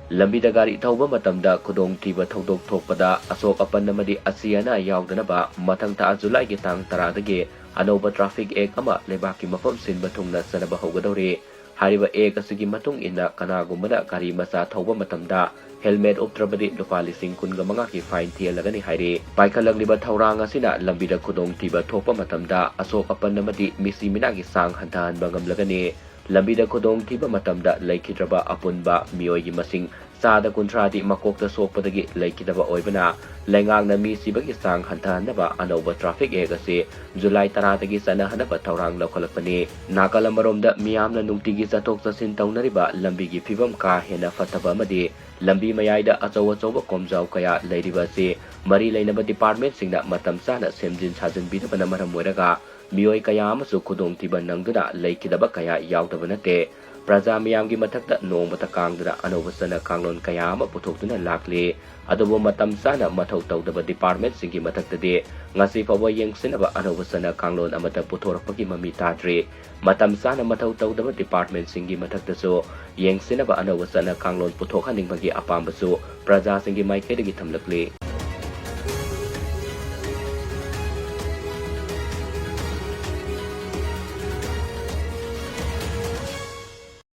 ꯂꯝꯕꯤꯗ ꯒꯥꯔꯤ ꯊꯧꯕ ꯃꯇꯝꯗ ꯈꯨꯗꯣꯡꯊꯤꯕ ꯊꯧꯗꯣꯛ ꯊꯣꯛꯄꯗ ꯑꯁꯣꯛ ꯑꯄꯟ ꯑꯃꯗꯤ ꯑꯁꯤ ꯑꯅꯥ ꯌꯥꯎꯗꯅꯕ ꯃꯊꯪ ꯊꯥ ꯖꯨꯂꯥꯏꯒꯤ ꯇꯥꯡ 10ꯗꯒꯤ ꯑꯅꯧꯕ ꯇ꯭ꯔꯥꯐꯤꯛ ꯑꯦꯛ ꯑꯃ ꯂꯩꯕꯥꯛꯀꯤ ꯃꯐꯝ ꯁꯤꯟꯕ ꯊꯨꯡꯅ ꯆꯠꯅꯕ ꯍꯧꯒꯗꯧꯔꯤ꯫ ꯍꯥꯏꯔꯤꯕ ꯑꯦꯛ ꯑꯁꯤꯒꯤ ꯃꯇꯨꯡ ꯏꯟꯅ ꯀꯅꯥꯒꯨꯝꯕꯅ ꯒꯥꯔꯤ ꯃꯆꯥ ꯊꯧꯕ ꯃꯇꯝꯗ ꯍꯦꯜꯃꯦꯠ ꯎꯞꯇ꯭ꯔꯕꯗꯤ ꯂꯨꯄꯥ ꯂꯤꯁꯤꯡ 15ꯒꯤ ꯐꯥꯏꯟ ꯊꯤꯍꯜꯂꯒꯅꯤ ꯍꯥꯏꯔꯤ꯫ ꯄꯥꯏꯈꯠꯂꯛꯂꯤꯕ ꯊꯧꯔꯥꯡ ꯑꯁꯤꯅ ꯂꯝꯕꯤꯗ ꯈꯨꯗꯣꯡꯊꯤꯕ ꯊꯣꯛꯄ ꯃꯇꯝꯗ ꯑꯁꯣꯛ ꯑꯄꯟ ꯑꯃꯗꯤ ꯃꯤꯁꯤ ꯃꯤꯅꯥꯒꯤ ꯆꯥꯡ ꯍꯟꯊꯍꯟꯕ ꯉꯝꯂꯒꯅꯤ꯫ ꯂꯝꯕꯤꯗ ꯈꯨꯗꯣꯡꯊꯤꯕ ꯃꯇꯝꯗ ꯂꯩꯈꯤꯗ꯭ꯔꯕ ꯑꯄꯨꯟꯕ ꯃꯤꯑꯣꯏꯒꯤ ꯃꯁꯤꯡ 50% ꯃꯀꯣꯛꯇ ꯁꯣꯛꯄꯗꯒꯤ ꯂꯩꯈꯤꯗꯕ ꯑꯣꯏꯕꯅ ꯂꯩꯉꯥꯛꯅ ꯃꯤ ꯁꯤꯕꯒꯤ ꯆꯥꯡ ꯍꯟꯊꯍꯟꯅꯕ ꯑꯅꯧꯕ ꯇ꯭ꯔꯥꯐꯤꯛ ꯑꯦꯛ ꯑꯁꯤ ꯖꯨꯂꯥꯏ 10ꯗꯒꯤ ꯆꯠꯅꯍꯟꯅꯕ ꯊꯧꯔꯥꯡ ꯂꯧꯈꯠꯂꯛꯄꯅꯤ꯫ ꯅꯥꯀꯜ ꯑꯃꯔꯣꯝꯗ ꯃꯤꯌꯥꯝꯅ ꯅꯨꯡꯇꯤꯒꯤ ꯆꯠꯊꯣꯛ ꯆꯠꯁꯤꯟ ꯇꯧꯅꯔꯤꯕ ꯂꯝꯕꯤꯒꯤ ꯐꯤꯕꯝ ꯀꯥ ꯍꯦꯟꯅ ꯐꯠꯇꯕ ꯑꯃꯗꯤ ꯂꯝꯕꯤ ꯃꯌꯥꯏꯗ ꯑꯆꯧꯕ ꯀꯣꯝꯖꯥꯎ ꯀꯌꯥ ꯂꯩꯔꯤꯕ ꯑꯁꯤ ꯃꯔꯤ ꯂꯩꯅꯕ ꯗꯤꯄꯥꯔꯠꯃꯦꯟꯠꯁꯤꯡꯅ ꯃꯇꯝ ꯆꯥꯅ ꯁꯦꯝꯖꯤꯟ ꯁꯥꯖꯤꯟꯕꯤꯗꯕꯅ ꯃꯔꯝ ꯑꯣꯏꯔꯒ ꯃꯤꯑꯣꯏ ꯀꯌꯥ ꯑꯃꯁꯨ ꯈꯨꯗꯣꯡꯊꯤꯕ ꯅꯪꯗꯨꯅ ꯂꯩꯈꯤꯗꯕ ꯀꯌా ꯌꯥꯎꯗꯕ ꯅꯠꯇꯦ꯫ ꯄ꯭ꯔꯖꯥ ꯃꯤꯌꯥꯝꯒꯤ ꯃꯊꯛꯇ ꯅꯣꯡꯃꯇ ꯀꯥꯡꯗꯅ ꯑꯅꯧꯕ ꯆꯠꯅ ꯀꯥꯡꯂꯣꯟ ꯀꯌꯥ ꯑꯃ ꯄꯨꯊꯣꯛꯇꯨꯅ ꯂꯥꯛꯂꯤ꯫ ꯑꯗꯨꯕꯨ ꯃꯇꯝ ꯆꯥꯅ ꯃꯊꯧ ꯇꯧꯗꯕ ꯗꯤꯄꯥꯔꯠꯃꯦꯟꯠꯁꯤꯡꯒꯤ ꯃꯊꯛꯇꯗꯤ ꯉꯁꯤ ꯐꯥꯎꯕ ꯌꯦꯡꯁꯤꯟꯅꯕ ꯑꯅꯧꯕ ꯆꯠꯅ ꯀꯥꯡꯂꯣꯟ ꯑꯃꯠꯇ ꯄꯨꯊꯣꯔꯛꯄꯒꯤ ꯃꯃꯤ ꯇꯥꯗ꯭ꯔꯤ꯫ ꯃꯇꯝ ꯆꯥꯅ ꯃꯊꯧ ꯇꯧꯗꯕ ꯗꯤꯄꯥꯔꯠꯃꯦꯟꯠꯁꯤꯡꯒꯤ ꯃꯊꯛꯇꯁꯨ ꯌꯦꯡꯁꯤꯟꯅꯕ ꯑꯅꯧꯕ ꯆꯠꯅ ꯀꯥꯡꯂꯣꯟ ꯄꯨꯊꯣꯛꯍꯟꯅꯤꯡꯕꯒꯤ ꯑꯄꯥꯝꯕꯁꯨ ꯄ꯭ꯔꯖꯥꯁꯤꯡꯒꯤ ꯃꯥꯏꯀꯩꯗꯒꯤ ꯊꯝꯂꯛꯂꯤ꯫